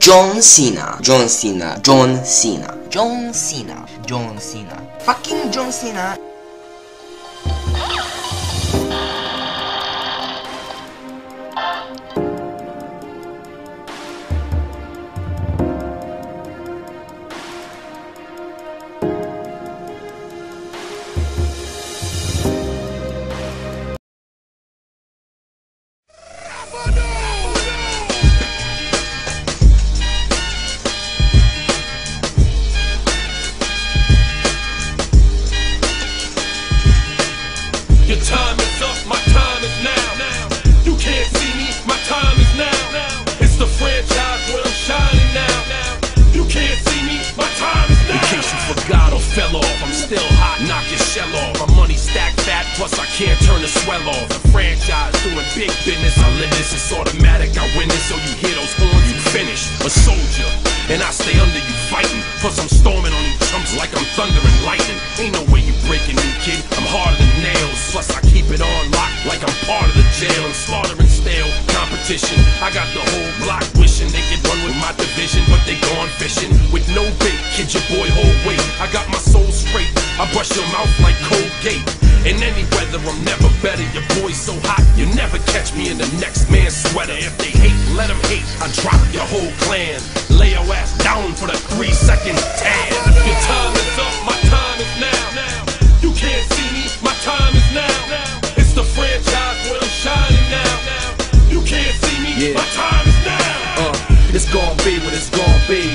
John Cena. John Cena. John Cena. John Cena. John Cena. Fucking John Cena. Your time is up, my time is now. You can't see me, my time is now. It's the franchise where I'm shining now. You can't see me, my time is now. In case you forgot or fell off, I'm still hot, knock your shell off. My money stacked fat, plus I can't turn the swell off. The franchise doing big business, I live this, it's automatic, I win this. So you hear those horns, you finish. A soldier, and I stay under you fighting. Plus I'm storming on you chumps like I'm thunder and lightning. Ain't no way you breaking me, kid, I'm harder than nails. Plus I keep it on lock like I'm part of the jail. I'm slaughtering stale competition. I got the whole block wishing they could run with my division, but they gone fishing with no bait. Kid, your boy hold weight. I got my soul straight. I brush your mouth like Colgate. In any weather, I'm never better. Your boy's so hot, you never catch me in the next man's sweater. If they hate, let them hate. I drop your whole clan. Lay your ass down for the 3-second tan. Your time is up, my time is now. You can't see me, my time is now. It's the franchise where I'm shining now. You can't see me, my time is now. It's gon' be what it's gon' be.